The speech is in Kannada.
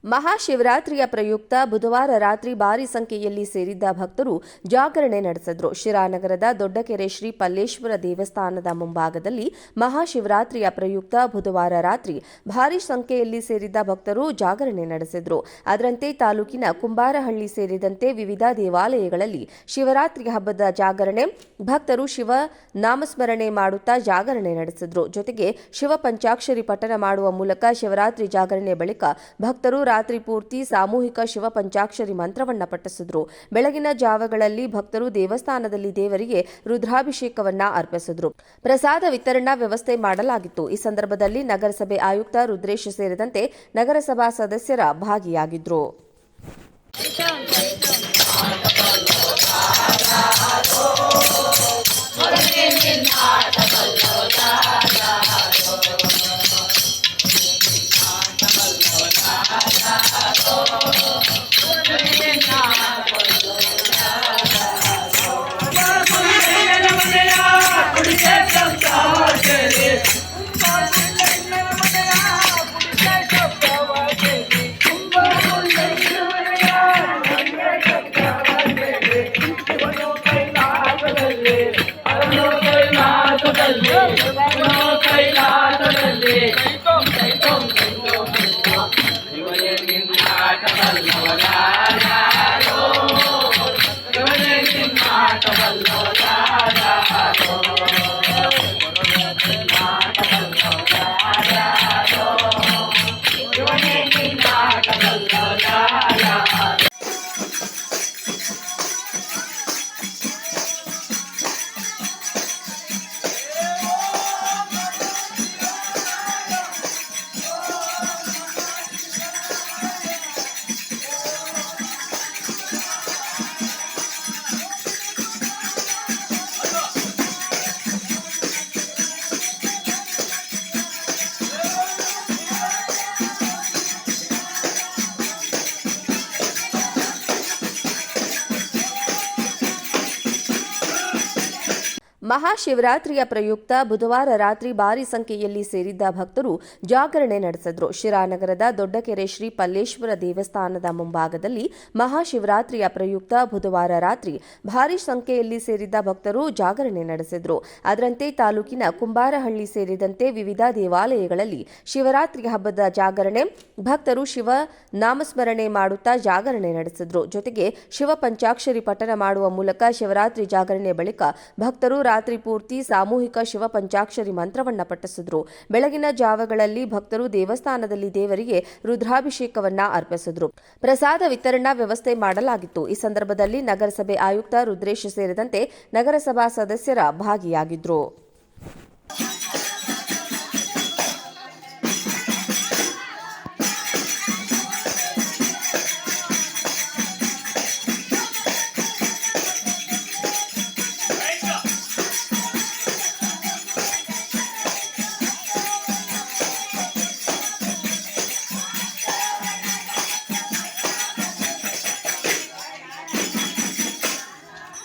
ಮಹಾಶಿವರಾತ್ರಿಯ ಪ್ರಯುಕ್ತ ಬುಧವಾರ ರಾತ್ರಿ ಭಾರಿ ಸಂಖ್ಯೆಯಲ್ಲಿ ಸೇರಿದ್ದ ಭಕ್ತರು ಜಾಗರಣೆ ನಡೆಸಿದ್ರು. ಶಿರಾನಗರದ ದೊಡ್ಡಕೆರೆ ಶ್ರೀ ಪಲ್ಲೇಶ್ವರ ದೇವಸ್ಥಾನದ ಮುಂಭಾಗದಲ್ಲಿ ಮಹಾಶಿವರಾತ್ರಿಯ ಪ್ರಯುಕ್ತ ಬುಧವಾರ ರಾತ್ರಿ ಭಾರಿ ಸಂಖ್ಯೆಯಲ್ಲಿ ಸೇರಿದ್ದ ಭಕ್ತರು ಜಾಗರಣೆ ನಡೆಸಿದ್ರು. ಅದರಂತೆ ತಾಲೂಕಿನ ಕುಂಬಾರಹಳ್ಳಿ ಸೇರಿದಂತೆ ವಿವಿಧ ದೇವಾಲಯಗಳಲ್ಲಿ ಶಿವರಾತ್ರಿ ಹಬ್ಬದ ಜಾಗರಣೆ ಭಕ್ತರು ಶಿವ ನಾಮಸ್ಮರಣೆ ಮಾಡುತ್ತಾ ಜಾಗರಣೆ ನಡೆಸಿದ್ರು. ಜೊತೆಗೆ ಶಿವ ಪಂಚಾಕ್ಷರಿ ಪಠಣ ಮಾಡುವ ಮೂಲಕ ಶಿವರಾತ್ರಿ ಜಾಗರಣೆ ಬಳಿಕ ಭಕ್ತರು ರಾತ್ರಿ ಪೂರ್ತಿ ಸಾಮೂಹಿಕ ಶಿವ ಪಂಚಾಕ್ಷರಿ ಮಂತ್ರವನ್ನ ಪಠಿಸಿದ್ರು. ಬೆಳಗಿನ ಜಾವಗಳಲ್ಲಿ ಭಕ್ತರು ದೇವಸ್ಥಾನದಲ್ಲಿ ದೇವರಿಗೆ ರುದ್ರಾಭಿಷೇಕವನ್ನ ಅರ್ಪಿಸಿದ್ರು. ಪ್ರಸಾದ ವಿತರಣಾ ವ್ಯವಸ್ಥೆ ಮಾಡಲಾಗಿತ್ತು. ಈ ಸಂದರ್ಭದಲ್ಲಿ ನಗರಸಭೆ ಆಯುಕ್ತ ರುದ್ರೇಶ್ ಸೇರಿದಂತೆ ನಗರಸಭಾ ಸದಸ್ಯರ ಭಾಗಿಯಾಗಿದ್ರು. ಮಹಾಶಿವರಾತ್ರಿಯ ಪ್ರಯುಕ್ತ ಬುಧವಾರ ರಾತ್ರಿ ಭಾರಿ ಸಂಖ್ಯೆಯಲ್ಲಿ ಸೇರಿದ್ದ ಭಕ್ತರು ಜಾಗರಣೆ ನಡೆಸಿದ್ರು. ಶಿರಾನಗರದ ದೊಡ್ಡಕೆರೆ ಶ್ರೀ ಪಲ್ಲೇಶ್ವರ ದೇವಸ್ಥಾನದ ಮುಂಭಾಗದಲ್ಲಿ ಮಹಾಶಿವರಾತ್ರಿಯ ಪ್ರಯುಕ್ತ ಬುಧವಾರ ರಾತ್ರಿ ಭಾರಿ ಸಂಖ್ಯೆಯಲ್ಲಿ ಸೇರಿದ್ದ ಭಕ್ತರು ಜಾಗರಣೆ ನಡೆಸಿದ್ರು. ಅದರಂತೆ ತಾಲೂಕಿನ ಕುಂಬಾರಹಳ್ಳಿ ಸೇರಿದಂತೆ ವಿವಿಧ ದೇವಾಲಯಗಳಲ್ಲಿ ಶಿವರಾತ್ರಿ ಹಬ್ಬದ ಜಾಗರಣೆ ಭಕ್ತರು ಶಿವ ನಾಮಸ್ಮರಣೆ ಮಾಡುತ್ತಾ ಜಾಗರಣೆ ನಡೆಸಿದ್ರು. ಜೊತೆಗೆ ಶಿವ ಪಂಚಾಕ್ಷರಿ ಪಠಣ ಮಾಡುವ ಮೂಲಕ ಶಿವರಾತ್ರಿ ಜಾಗರಣೆ ಬಳಿಕ ಭಕ್ತರು ರಾತ್ರಿ ಪೂರ್ತಿ ಸಾಮೂಹಿಕ ಶಿವ ಪಂಚಾಕ್ಷರಿ ಮಂತ್ರವನ್ನ ಪಠಿಸಿದ್ರು. ಬೆಳಗಿನ ಜಾವಗಳಲ್ಲಿ ಭಕ್ತರು ದೇವಸ್ಥಾನದಲ್ಲಿ ದೇವರಿಗೆ ರುದ್ರಾಭಿಷೇಕವನ್ನ ಅರ್ಪಿಸಿದ್ರು. ಪ್ರಸಾದ ವಿತರಣಾ ವ್ಯವಸ್ಥೆ ಮಾಡಲಾಗಿತ್ತು. ಈ ಸಂದರ್ಭದಲ್ಲಿ ನಗರಸಭೆ ಆಯುಕ್ತ ರುದ್ರೇಶ್ ಸೇರಿದಂತೆ ನಗರಸಭಾ ಸದಸ್ಯರ ಭಾಗಿಯಾಗಿದ್ರು.